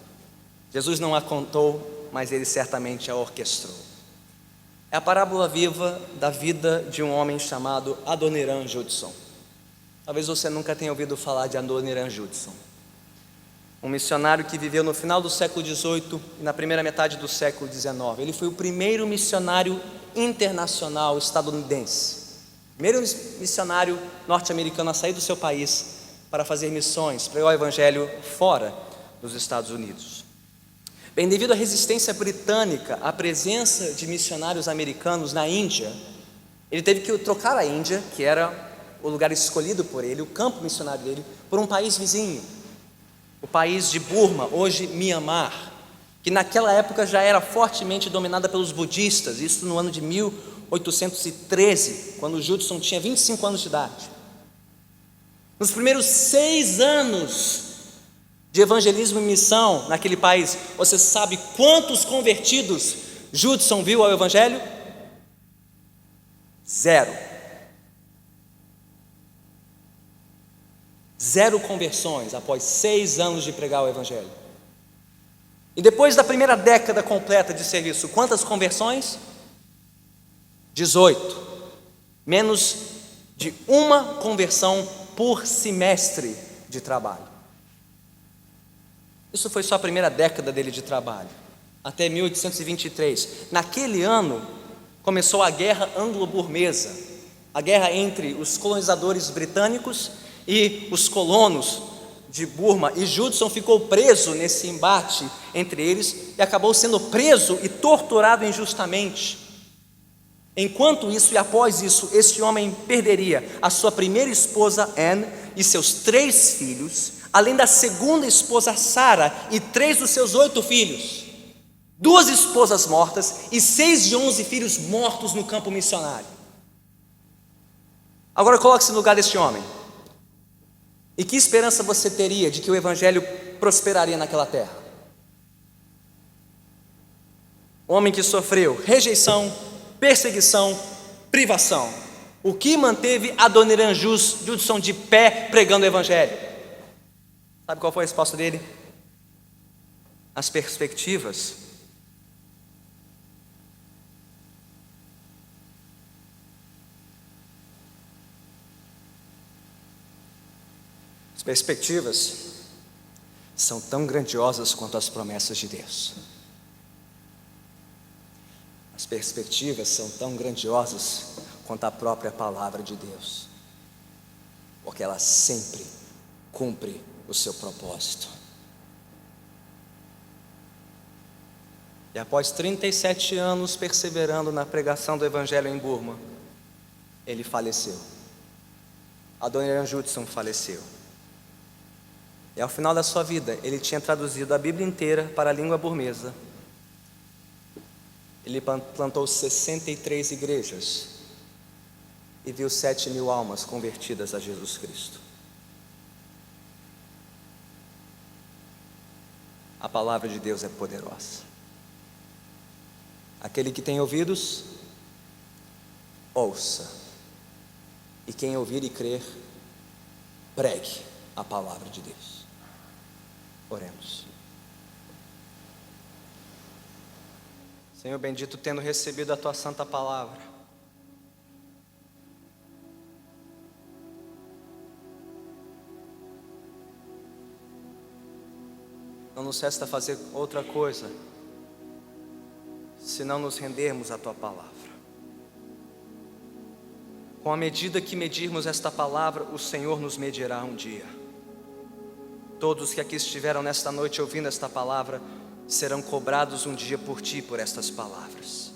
Jesus não a contou, mas ele certamente a orquestrou. É a parábola viva da vida de um homem chamado Adoniram Judson. Talvez você nunca tenha ouvido falar de Adoniram Judson. Um missionário que viveu no final do século XVIII e na primeira metade do século XIX. Ele foi o primeiro missionário internacional estadunidense. Primeiro missionário norte-americano a sair do seu país para fazer missões, pregar o evangelho fora dos Estados Unidos. Bem, devido à resistência britânica à presença de missionários americanos na Índia, ele teve que trocar a Índia, que era o lugar escolhido por ele, o campo missionário dele, por um país vizinho, o país de Burma, hoje Mianmar, que naquela época já era fortemente dominada pelos budistas, isso no ano de 1813, quando Judson tinha 25 anos de idade. Nos primeiros 6 anos de evangelismo e missão naquele país, você sabe quantos convertidos Judson viu ao evangelho? 0. 0 conversões após 6 anos de pregar o evangelho. E depois da primeira década completa de serviço, quantas conversões? 18. Menos de uma conversão por semestre de trabalho. Isso foi só a primeira década dele de trabalho, até 1823. Naquele ano começou a Guerra Anglo-Burmesa, a guerra entre os colonizadores britânicos e os colonos de Burma, e Judson ficou preso nesse embate entre eles e acabou sendo preso e torturado injustamente. Enquanto isso e após isso, este homem perderia a sua primeira esposa Anne e seus 3 filhos, além da segunda esposa Sarah e 3 dos seus 8 filhos, 2 esposas mortas e 6 de 11 filhos mortos no campo missionário. Agora coloque-se no lugar deste homem. E que esperança você teria de que o evangelho prosperaria naquela terra? Um homem que sofreu rejeição, perseguição, privação. O que manteve Adoniram Judson de pé pregando o evangelho? Sabe qual foi a resposta dele? As perspectivas. As perspectivas são tão grandiosas quanto as promessas de Deus. As perspectivas são tão grandiosas quanto a própria palavra de Deus, porque ela sempre cumpre o seu propósito. E após 37 anos perseverando na pregação do Evangelho em Burma, ele faleceu. Adoniran Judson faleceu. E ao final da sua vida, ele tinha traduzido a Bíblia inteira para a língua burmesa. Ele plantou 63 igrejas e viu 7.000 almas convertidas a Jesus Cristo. A palavra de Deus é poderosa. Aquele que tem ouvidos, ouça. E quem ouvir e crer, pregue a palavra de Deus. Oremos. Senhor bendito, tendo recebido a Tua santa palavra, não nos resta fazer outra coisa, senão nos rendermos à Tua palavra. Com a medida que medirmos esta palavra, o Senhor nos medirá um dia. Todos que aqui estiveram nesta noite ouvindo esta palavra, serão cobrados um dia por Ti, por estas palavras.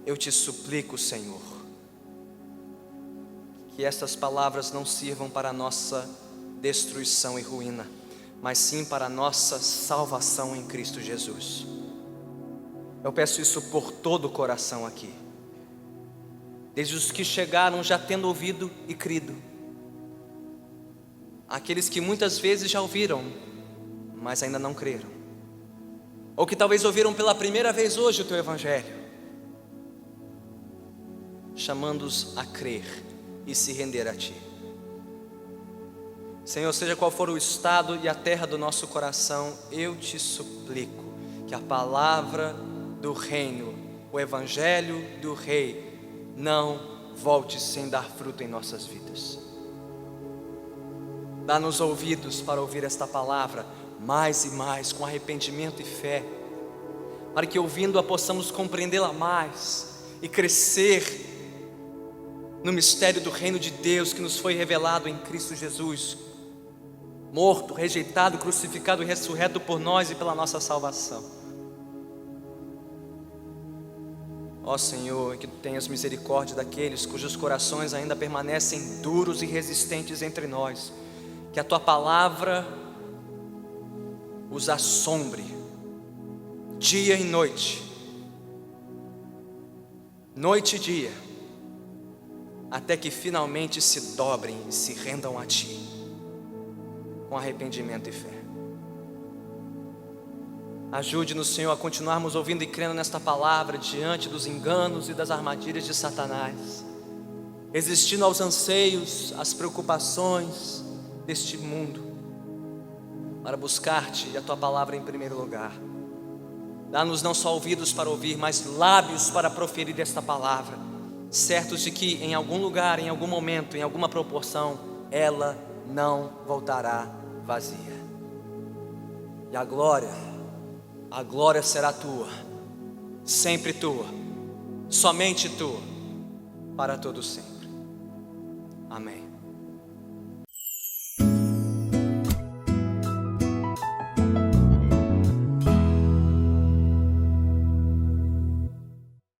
Eu Te suplico, Senhor, que estas palavras não sirvam para a nossa destruição e ruína, mas sim para a nossa salvação em Cristo Jesus. Eu peço isso por todo o coração aqui, desde os que chegaram já tendo ouvido e crido, aqueles que muitas vezes já ouviram, mas ainda não creram, ou que talvez ouviram pela primeira vez hoje o Teu Evangelho, chamando-os a crer e se render a Ti. Senhor, seja qual for o estado e a terra do nosso coração, eu Te suplico que a palavra do reino, o Evangelho do Rei, não volte sem dar fruto em nossas vidas. Dá-nos ouvidos para ouvir esta palavra mais e mais, com arrependimento e fé, para que ouvindo-a possamos compreendê-la mais e crescer no mistério do reino de Deus que nos foi revelado em Cristo Jesus, morto, rejeitado, crucificado e ressurreto por nós e pela nossa salvação. Ó Senhor, que Tu tenhas misericórdia daqueles cujos corações ainda permanecem duros e resistentes entre nós, que a Tua palavra os assombre, dia e noite, noite e dia, até que finalmente se dobrem e se rendam a Ti, com arrependimento e fé. Ajude-nos, Senhor, a continuarmos ouvindo e crendo nesta palavra, diante dos enganos e das armadilhas de Satanás, resistindo aos anseios, às preocupações deste mundo, para buscar-Te e a Tua palavra em primeiro lugar. Dá-nos não só ouvidos para ouvir, mas lábios para proferir esta palavra, certos de que em algum lugar, em algum momento, em alguma proporção, ela não voltará vazia. E a glória será Tua, sempre Tua, somente Tua, para todo sempre. Amém.